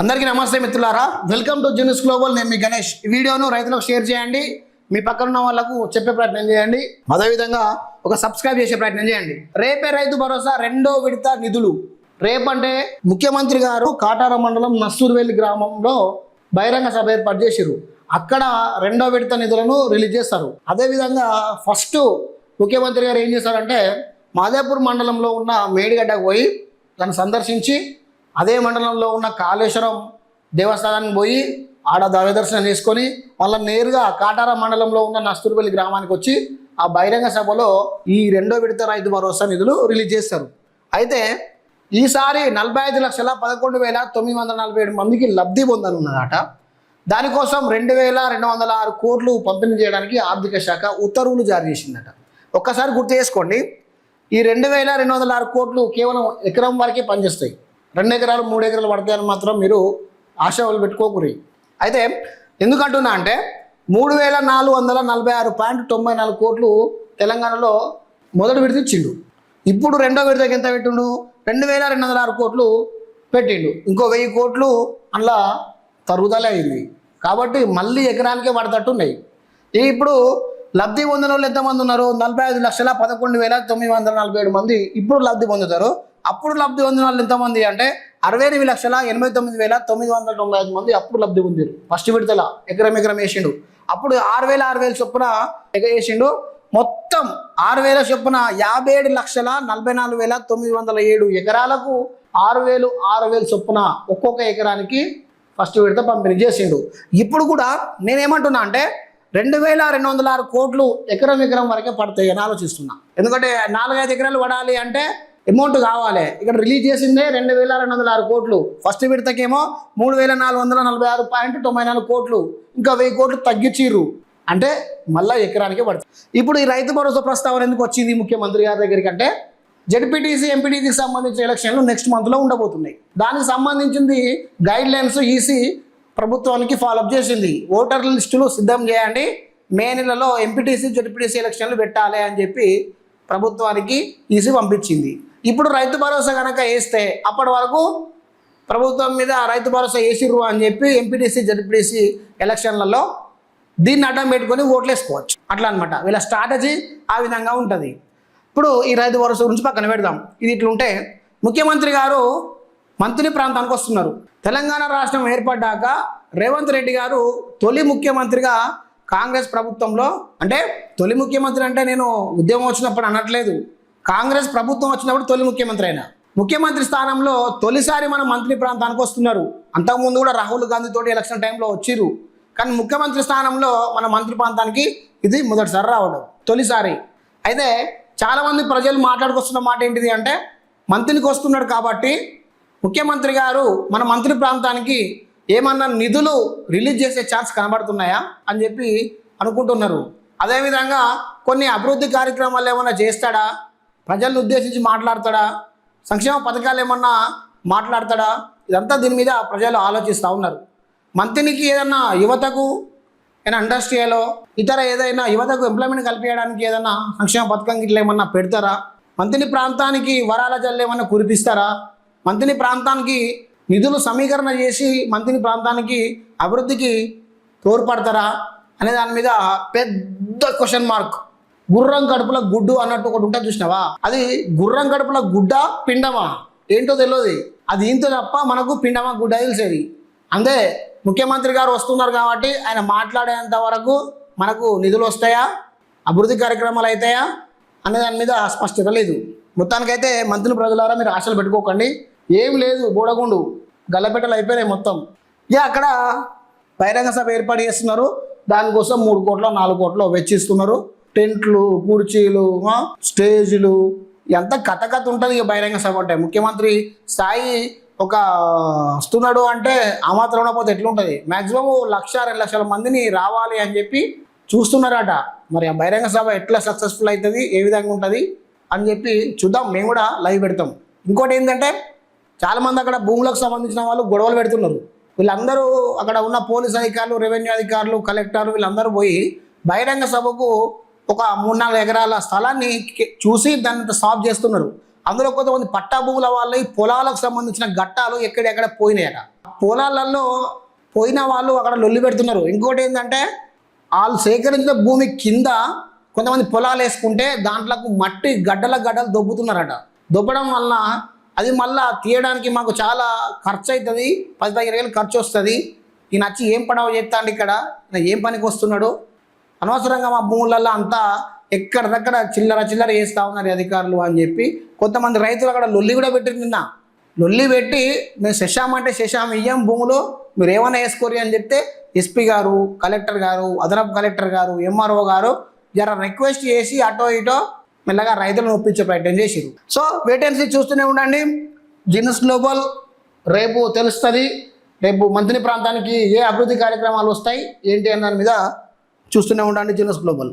అందరికీ నమస్తే మిత్రులారా, వెల్కమ్ టు జిన్యూస్ గ్లోబల్. నేను మీ గణేష్. ఈ వీడియోను రైతులకు షేర్ చేయండి, మీ పక్కన ఉన్న వాళ్ళకు చెప్పే ప్రయత్నం చేయండి, అదేవిధంగా ఒక సబ్స్క్రైబ్ చేసే ప్రయత్నం చేయండి. రేపే రైతు భరోసా రెండో విడత నిధులు. రేపంటే ముఖ్యమంత్రి గారు కాటారం మండలం నస్సూర్వేలి గ్రామంలో బహిరంగ సభ ఏర్పాటు చేశారు. అక్కడ రెండో విడత నిధులను రిలీజ్ చేస్తారు. అదేవిధంగా ఫస్ట్ ముఖ్యమంత్రి గారు ఏం చేశారంటే మాదేపూర్ మండలంలో ఉన్న మేడిగడ్డకు పోయి దాన్ని సందర్శించి అదే మండలంలో ఉన్న కాళేశ్వరం దేవస్థానానికి పోయి ఆడ దైవ దర్శనం చేసుకొని వాళ్ళ నేరుగా కాటార మండలంలో ఉన్న నస్తూర్పల్లి గ్రామానికి వచ్చి ఆ బహిరంగ సభలో ఈ రెండో విడత రైతు భరోసా నిధులు రిలీజ్ చేస్తారు. అయితే ఈసారి 45,11,947 మందికి లబ్ధి పొందనున్నదట. దానికోసం 2,206 కోట్లు పంపిణీ చేయడానికి ఆర్థిక శాఖ ఉత్తర్వులు జారీ చేసిందట. ఒక్కసారి గుర్తు చేసుకోండి, ఈ 2,206 కోట్లు కేవలం ఎకరం వరకే పనిచేస్తాయి. 2 ఎకరాలు 3 ఎకరాలు పడతాయని మాత్రం మీరు ఆశలు పెట్టుకోకూరి. అయితే ఎందుకంటున్నా అంటే 3,446.94 కోట్లు తెలంగాణలో మొదటి విడత ఇచ్చిండు. ఇప్పుడు రెండో విడతకి ఎంత పెట్టిండు? 2,206 కోట్లు పెట్టిండు. ఇంకో 1000 కోట్లు అందులో తరుగుదల అయింది. కాబట్టి మళ్ళీ ఎకరానికే పడతట్టున్నాయి. ఇప్పుడు లబ్ధి పొందిన వాళ్ళు ఎంతమంది ఉన్నారు? 45,11,947 మంది ఇప్పుడు లబ్ధి పొందుతారు. అప్పుడు లబ్ధి పొందిన వాళ్ళు ఎంతమంది అంటే 68,89,995 మంది అప్పుడు లబ్ధి పొందారు. ఫస్ట్ విడతల ఎకరం వేసిండు. అప్పుడు 6,000 చొప్పున వేసిండు. మొత్తం 6,000 చొప్పున 57,44,907 ఎకరాలకు 6,000 చొప్పున ఒక్కొక్క ఎకరానికి ఫస్ట్ విడత పంపిణీ చేసిండు. ఇప్పుడు కూడా నేనేమంటున్నా అంటే 2,206 కోట్లు ఎకరం వరకే పడతాయి అని ఆలోచిస్తున్నా. ఎందుకంటే 4-5 ఎకరాలు పడాలి అంటే అమౌంట్ కావాలి. ఇక్కడ రిలీజ్ చేసిందే 2,206 కోట్లు. ఫస్ట్ విడతకేమో 3,446.94 కోట్లు, ఇంకా 1000 కోట్లు తగ్గించిర్రు అంటే మళ్ళీ ఎకరానికే పడుతుంది. ఇప్పుడు ఈ రైతు భరోసా ప్రస్తావన ఎందుకు వచ్చింది ముఖ్యమంత్రి గారి దగ్గరికి అంటే జెడ్పీటీసీ ఎంపీటీసీకి సంబంధించిన ఎలక్షన్లు నెక్స్ట్ మంత్లో ఉండబోతున్నాయి. దానికి సంబంధించింది గైడ్ లైన్స్ ఈసీ ప్రభుత్వానికి ఫాలోఅప్ చేసింది. ఓటర్ లిస్టులు సిద్ధం చేయండి, మే నెలలో ఎంపీటీసీ జెడ్పీటీసీ ఎలక్షన్లు పెట్టాలి అని చెప్పి ప్రభుత్వానికి ఈసీ పంపించింది. ఇప్పుడు రైతు భరోసా కనుక వేస్తే అప్పటి వరకు ప్రభుత్వం మీద రైతు భరోసా వేసిర్రు అని చెప్పి ఎంపీటీసీ జెడ్పీటీసీ ఎలక్షన్లలో దీన్ని అడ్డం పెట్టుకొని ఓట్లు వేసుకోవచ్చు. అట్లా అనమాట వీళ్ళ స్ట్రాటజీ ఆ విధంగా ఉంటుంది. ఇప్పుడు ఈ రైతు భరోసా గురించి పక్కన పెడదాం. ఇది ఇట్లుంటే ముఖ్యమంత్రి గారు మంత్రి ప్రాంతానికి వస్తున్నారు. తెలంగాణ రాష్ట్రం ఏర్పడ్డాక రేవంత్ రెడ్డి గారు తొలి ముఖ్యమంత్రిగా కాంగ్రెస్ ప్రభుత్వంలో, అంటే తొలి ముఖ్యమంత్రి అంటే నేను ఉద్యమం వచ్చినప్పుడు అనట్లేదు, కాంగ్రెస్ ప్రభుత్వం వచ్చినప్పుడు తొలి ముఖ్యమంత్రి అయినా. ముఖ్యమంత్రి స్థానంలో తొలిసారి మన మంత్రి ప్రాంతానికి వస్తున్నారు. అంతకుముందు కూడా రాహుల్ గాంధీ తోటి ఎలక్షన్ టైంలో వచ్చిర్రు, కానీ ముఖ్యమంత్రి స్థానంలో మన మంత్రి ప్రాంతానికి ఇది మొదటిసారి రావడం, తొలిసారి. అయితే చాలామంది ప్రజలు మాట్లాడుకొస్తున్న మాట ఏంటిది అంటే మంత్రికి వస్తున్నాడు కాబట్టి ముఖ్యమంత్రి గారు మన మంత్రి ప్రాంతానికి ఏమన్నా నిధులు రిలీజ్ చేసే ఛాన్స్ కనబడుతున్నాయా అని చెప్పి అనుకుంటున్నారు. అదేవిధంగా కొన్ని అభివృద్ధి కార్యక్రమాలు ఏమన్నా చేస్తాడా, ప్రజలను ఉద్దేశించి మాట్లాడతాడా, సంక్షేమ పథకాలు ఏమన్నా మాట్లాడతాడా, ఇదంతా దీని మీద ప్రజలు ఆలోచిస్తూ ఉన్నారు. మంత్రికి ఏదన్నా యువతకు ఏదైనా ఇండస్ట్రీలో ఇతర ఏదైనా యువతకు ఎంప్లాయ్మెంట్ కల్పించడానికి ఏదైనా సంక్షేమ పథకం ఇట్లా ఏమన్నా పెడతారా, మంత్రి ప్రాంతానికి వరాల జల్లు ఏమన్నా కురిపిస్తారా, మంత్రి ప్రాంతానికి నిధులు సమీకరణ చేసి మంత్రి ప్రాంతానికి అభివృద్ధికి తోడ్పడతారా అనే దాని మీద పెద్ద క్వశ్చన్ మార్క్. గుర్రం కడుపుల గుడ్డు అన్నట్టు ఒకటి ఉంటుంది చూసినావా, అది గుర్రం కడుపుల గుడ్డ పిండమా ఏంటో తెలియదు. అది ఇంత తప్ప మనకు పిండమా గుడ్డ తెలిసేది. అంతే ముఖ్యమంత్రి గారు వస్తున్నారు కాబట్టి ఆయన మాట్లాడేంత వరకు మనకు నిధులు వస్తాయా, అభివృద్ధి కార్యక్రమాలు అవుతాయా అనే దాని మీద స్పష్టత లేదు. మొత్తానికైతే మంత్రులు ప్రజలారా మీరు ఆశలు పెట్టుకోకండి, ఏం లేదు, బోడగుండు గల్లపెట్టలు అయిపోయినాయి మొత్తం. ఇక అక్కడ బహిరంగ సభ ఏర్పాటు చేస్తున్నారు. దానికోసం 3 కోట్లు 4 కోట్లు వెచ్చిస్తున్నారు. టెంట్లు, కుర్చీలు, స్టేజీలు, ఎంత కథ ఉంటుంది. ఇక బహిరంగ సభ అంటే ముఖ్యమంత్రి స్థాయి ఒక వస్తున్నాడు అంటే ఆ మాత్రం ఉండకపోతే ఎట్లుంటుంది. మ్యాక్సిమం 1,00,000-2 లక్షల మందిని రావాలి అని చెప్పి చూస్తున్నారట. మరి ఆ బహిరంగ సభ ఎట్లా సక్సెస్ఫుల్ అవుతుంది, ఏ విధంగా ఉంటుంది అని చెప్పి చూద్దాం. మేము కూడా లైవ్ పెడతాం. ఇంకోటి ఏంటంటే చాలామంది అక్కడ భూములకు సంబంధించిన వాళ్ళు గొడవలు పెడుతున్నారు. వీళ్ళందరూ అక్కడ ఉన్న పోలీస్ అధికారులు, రెవెన్యూ అధికారులు, కలెక్టర్లు వీళ్ళందరూ పోయి బహిరంగ సభకు ఒక 3-4 ఎకరాల స్థలాన్ని చూసి దాన్ని సాఫ్ చేస్తున్నారు. అందులో కొంతమంది పట్టా భూముల వాళ్ళ పొలాలకు సంబంధించిన ఘట్టాలు ఎక్కడెక్కడ పోయినాయట. పొలాలలో పోయిన వాళ్ళు అక్కడ లొల్లి పెడుతున్నారు. ఇంకోటి ఏంటంటే వాళ్ళు సేకరించిన భూమి కింద కొంతమంది పొలాలు వేసుకుంటే దాంట్లోకి మట్టి గడ్డలు దొబ్బుతున్నారట. దొబ్బడం వల్ల అది మళ్ళా తీయడానికి మాకు చాలా ఖర్చు అవుతుంది, 10-15 వేలు ఖర్చు వస్తుంది. ఈయన వచ్చి ఏం పడవ చేస్తాడు ఇక్కడ, ఏం పనికి వస్తున్నాడు, అనవసరంగా మా భూములలో అంతా ఎక్కడిదక్కడ చిల్లర వేస్తూ ఉన్నారు అధికారులు అని చెప్పి కొంతమంది రైతులు అక్కడ లొల్లి కూడా పెట్టింది. నిన్న లొల్లి పెట్టి మేము శశామంటే శశాం ఇయ్యం భూములు, మీరు ఏమైనా వేసుకోరు అని చెప్తే ఎస్పీ గారు, కలెక్టర్ గారు, అదనపు కలెక్టర్ గారు, ఎంఆర్ఓ గారు జర రిక్వెస్ట్ చేసి అటో ఇటో మెల్లగా రైతులను ఒప్పించే ప్రయత్నం చేసిరు. సో వేటెన్సీ చూస్తూనే ఉండండి. జినస్ గ్లోబల్ రేపు తెలుస్తుంది. రేపు మంత్రి ప్రాంతానికి ఏ అభివృద్ధి కార్యక్రమాలు వస్తాయి ఏంటి అన్న దాని మీద చూస్తూనే ఉండండి జినస్ గ్లోబల్.